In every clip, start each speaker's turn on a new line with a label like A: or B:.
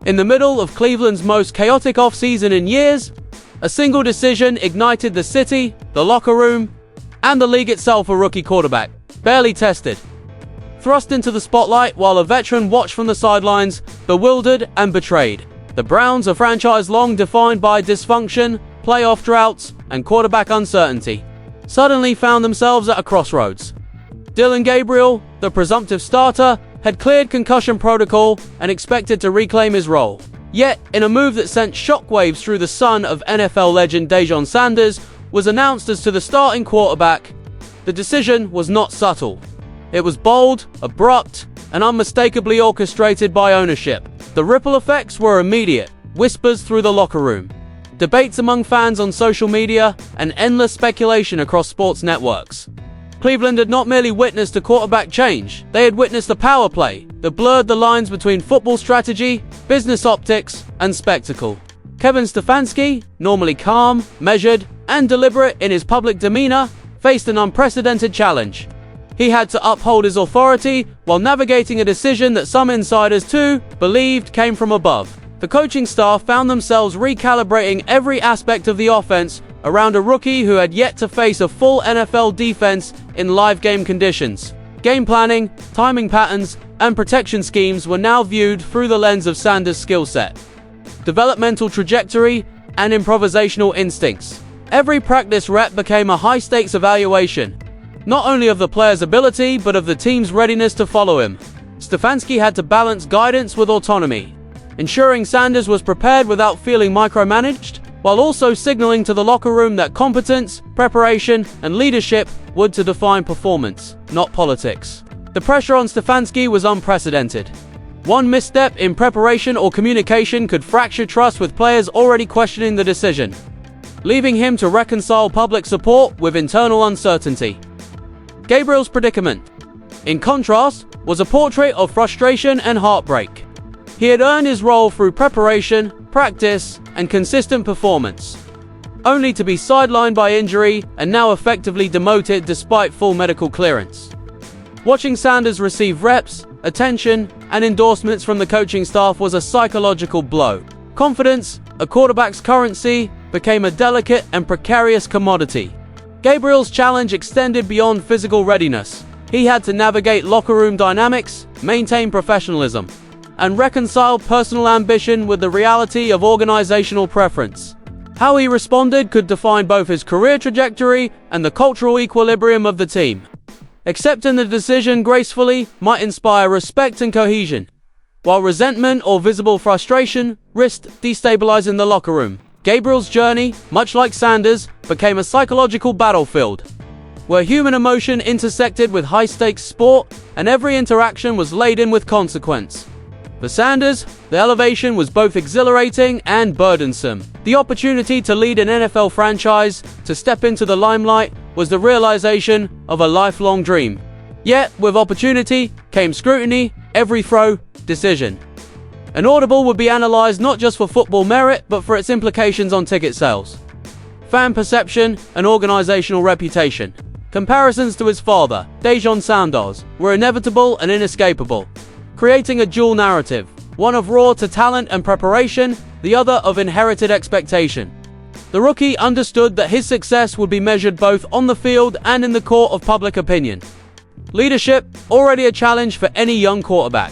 A: In the middle of Cleveland's most chaotic offseason in years, a single decision ignited the city, the locker room, and the league itself. A rookie quarterback, barely tested, thrust into the spotlight while a veteran watched from the sidelines, bewildered and betrayed. The Browns, a franchise long defined by dysfunction, playoff droughts, and quarterback uncertainty, suddenly found themselves at a crossroads. Dillon Gabriel, the presumptive starter, had cleared concussion protocol and expected to reclaim his role. Yet, in a move that sent shockwaves through the son of NFL legend Shedeur Sanders was announced as to the starting quarterback, the decision was not subtle. It was bold, abrupt, and unmistakably orchestrated by ownership. The ripple effects were immediate: whispers through the locker room, debates among fans on social media, and endless speculation across sports networks. Cleveland had not merely witnessed a quarterback change, they had witnessed a power play that blurred the lines between football strategy, business optics, and spectacle. Kevin Stefanski, normally calm, measured, and deliberate in his public demeanor, faced an unprecedented challenge. He had to uphold his authority while navigating a decision that some insiders too believed came from above. The coaching staff found themselves recalibrating every aspect of the offense around a rookie who had yet to face a full NFL defense in live game conditions. Game planning, timing patterns, and protection schemes were now viewed through the lens of Sanders' skill set, developmental trajectory, and improvisational instincts. Every practice rep became a high-stakes evaluation, not only of the player's ability but of the team's readiness to follow him. Stefanski had to balance guidance with autonomy, ensuring Sanders was prepared without feeling micromanaged, while also signaling to the locker room that competence, preparation, and leadership would to define performance, not politics. The pressure on Stefanski was unprecedented. One misstep in preparation or communication could fracture trust with players already questioning the decision, leaving him to reconcile public support with internal uncertainty. Gabriel's predicament, in contrast, was a portrait of frustration and heartbreak. He had earned his role through preparation, practice, and consistent performance, only to be sidelined by injury and now effectively demoted despite full medical clearance. Watching Sanders receive reps, attention, and endorsements from the coaching staff was a psychological blow. Confidence, a quarterback's currency, became a delicate and precarious commodity. Gabriel's challenge extended beyond physical readiness. He had to navigate locker room dynamics, maintain professionalism, and reconcile personal ambition with the reality of organizational preference. How he responded could define both his career trajectory and the cultural equilibrium of the team. Accepting the decision gracefully might inspire respect and cohesion, while resentment or visible frustration risked destabilizing the locker room. Gabriel's journey, much like Sanders, became a psychological battlefield, where human emotion intersected with high-stakes sport, and every interaction was laden with consequence. For Sanders, the elevation was both exhilarating and burdensome. The opportunity to lead an NFL franchise, to step into the limelight, was the realization of a lifelong dream. Yet, with opportunity came scrutiny, every throw, decision. An audible would be analyzed not just for football merit, but for its implications on ticket sales, fan perception, and organizational reputation. Comparisons to his father, Shedeur Sanders, were inevitable and inescapable, creating a dual narrative, one of raw to talent and preparation, the other of inherited expectation. The rookie understood that his success would be measured both on the field and in the court of public opinion. Leadership, already a challenge for any young quarterback,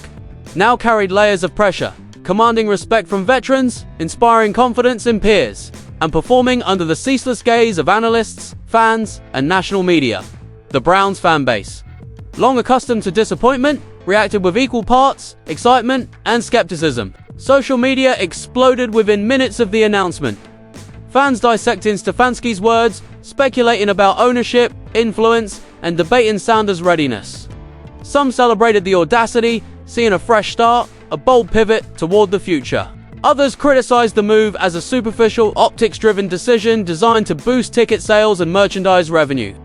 A: now carried layers of pressure, commanding respect from veterans, inspiring confidence in peers, and performing under the ceaseless gaze of analysts, fans, and national media. The Browns fan base, long accustomed to disappointment, reacted with equal parts excitement and skepticism. Social media exploded within minutes of the announcement. Fans dissecting Stefanski's words, speculating about ownership, influence, and debating Sanders' readiness. Some celebrated the audacity, seeing a fresh start, a bold pivot toward the future. Others criticized the move as a superficial, optics-driven decision designed to boost ticket sales and merchandise revenue.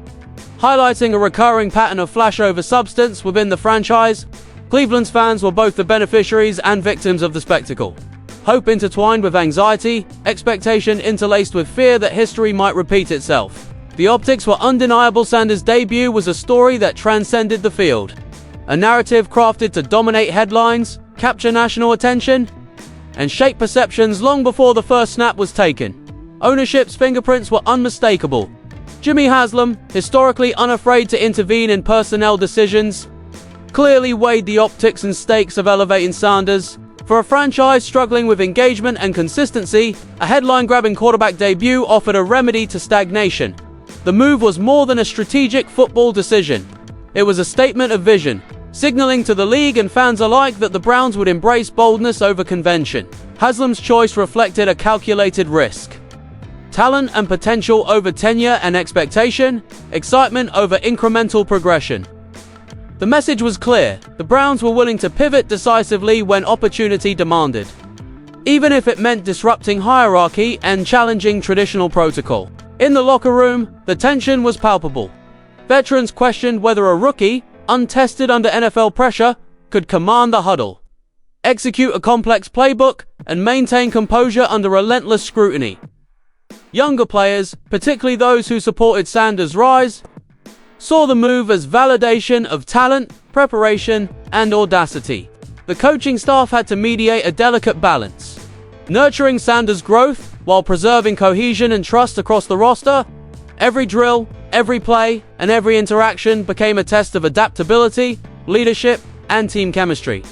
A: Highlighting a recurring pattern of flash over substance within the franchise, Cleveland's fans were both the beneficiaries and victims of the spectacle. Hope intertwined with anxiety, expectation interlaced with fear that history might repeat itself. The optics were undeniable. Sanders' debut was a story that transcended the field. A narrative crafted to dominate headlines, capture national attention, and shaped perceptions long before the first snap was taken. Ownership's fingerprints were unmistakable. Jimmy Haslam, historically unafraid to intervene in personnel decisions, clearly weighed the optics and stakes of elevating Sanders. For a franchise struggling with engagement and consistency, a headline-grabbing quarterback debut offered a remedy to stagnation. The move was more than a strategic football decision. It was a statement of vision, signaling to the league and fans alike that the Browns would embrace boldness over convention. Haslam's choice reflected a calculated risk. Talent and potential over tenure and expectation, excitement over incremental progression. The message was clear: the Browns were willing to pivot decisively when opportunity demanded, even if it meant disrupting hierarchy and challenging traditional protocol. In the locker room, the tension was palpable. Veterans questioned whether a rookie, untested under NFL pressure, could command the huddle, execute a complex playbook, and maintain composure under relentless scrutiny. Younger players, particularly those who supported Sanders' rise, saw the move as validation of talent, preparation, and audacity. The coaching staff had to mediate a delicate balance, nurturing Sanders' growth while preserving cohesion and trust across the roster. Every drill, every play, and every interaction became a test of adaptability, leadership, and team chemistry.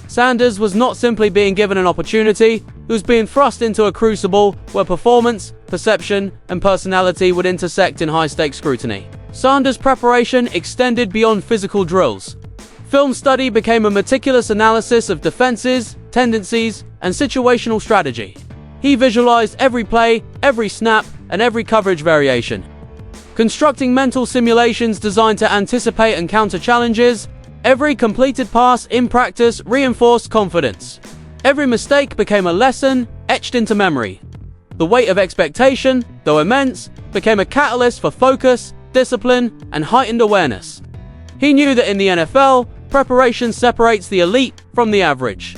A: Sanders was not simply being given an opportunity, he was being thrust into a crucible where performance, perception, and personality would intersect in high-stakes scrutiny. Sanders' preparation extended beyond physical drills. Film study became a meticulous analysis of defenses, tendencies, and situational strategy. He visualized every play, every snap, and every coverage variation, constructing mental simulations designed to anticipate and counter challenges. Every completed pass in practice reinforced confidence. Every mistake became a lesson, etched into memory. The weight of expectation, though immense, became a catalyst for focus, discipline, and heightened awareness. He knew that in the NFL, preparation separates the elite from the average,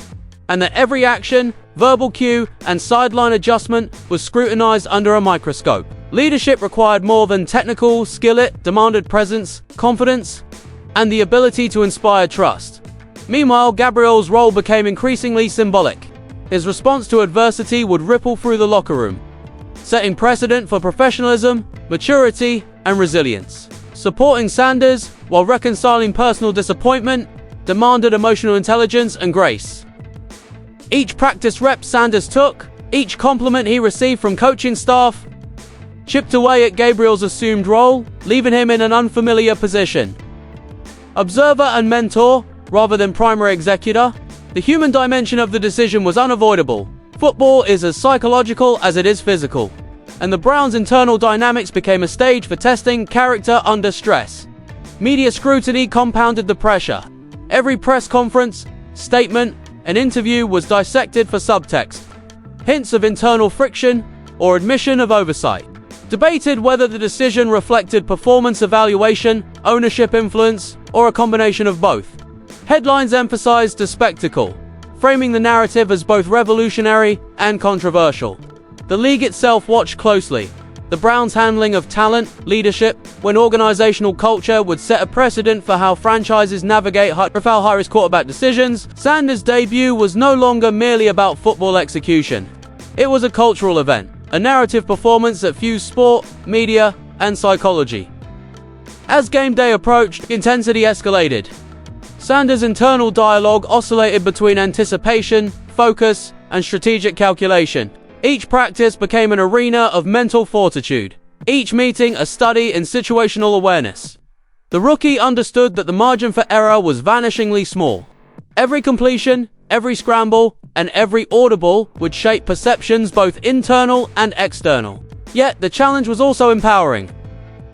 A: and that every action, verbal cue, and sideline adjustment was scrutinized under a microscope. Leadership required more than technical skill, it demanded presence, confidence, and the ability to inspire trust. Meanwhile, Gabriel's role became increasingly symbolic. His response to adversity would ripple through the locker room, setting precedent for professionalism, maturity, and resilience. Supporting Sanders, while reconciling personal disappointment, demanded emotional intelligence and grace. Each practice rep Sanders took, each compliment he received from coaching staff, chipped away at Gabriel's assumed role, leaving him in an unfamiliar position. Observer and mentor, rather than primary executor, the human dimension of the decision was unavoidable. Football is as psychological as it is physical, and the Browns' internal dynamics became a stage for testing character under stress. Media scrutiny compounded the pressure. Every press conference, statement, and interview was dissected for subtext, hints of internal friction, or admission of oversight. Debated whether the decision reflected performance evaluation, ownership influence, or a combination of both. Headlines emphasized the spectacle, framing the narrative as both revolutionary and controversial. The league itself watched closely. The Browns' handling of talent, leadership, when organizational culture would set a precedent for how franchises navigate high-risk quarterback decisions. Sanders' debut was no longer merely about football execution. It was a cultural event, a narrative performance that fused sport, media, and psychology. As game day approached, intensity escalated. Sanders' internal dialogue oscillated between anticipation, focus, and strategic calculation. Each practice became an arena of mental fortitude, each meeting a study in situational awareness. The rookie understood that the margin for error was vanishingly small. Every completion, every scramble, and every audible would shape perceptions both internal and external. Yet, the challenge was also empowering.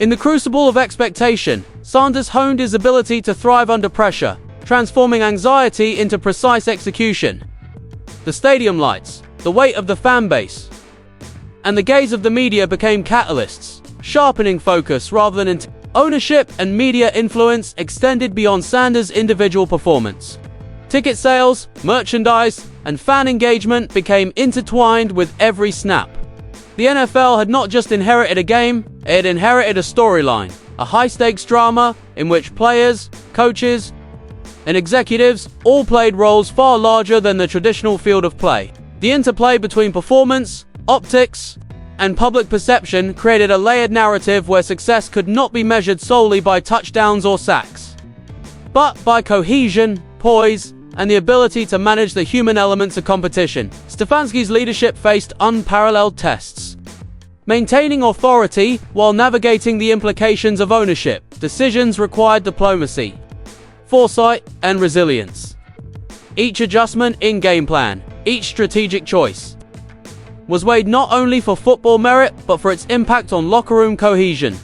A: In the crucible of expectation, Sanders honed his ability to thrive under pressure, transforming anxiety into precise execution. The stadium lights, the weight of the fan base, and the gaze of the media became catalysts, sharpening focus rather than ownership, and media influence extended beyond Sanders' individual performance. Ticket sales, merchandise, and fan engagement became intertwined with every snap. The NFL had not just inherited a game, it had inherited a storyline, a high-stakes drama in which players, coaches, and executives all played roles far larger than the traditional field of play. The interplay between performance, optics, and public perception created a layered narrative where success could not be measured solely by touchdowns or sacks, but by cohesion, poise, and the ability to manage the human elements of competition. Stefanski's leadership faced unparalleled tests, maintaining authority while navigating the implications of ownership. Decisions required diplomacy, foresight, and resilience. Each adjustment in game plan, each strategic choice, was weighed not only for football merit but for its impact on locker room cohesion.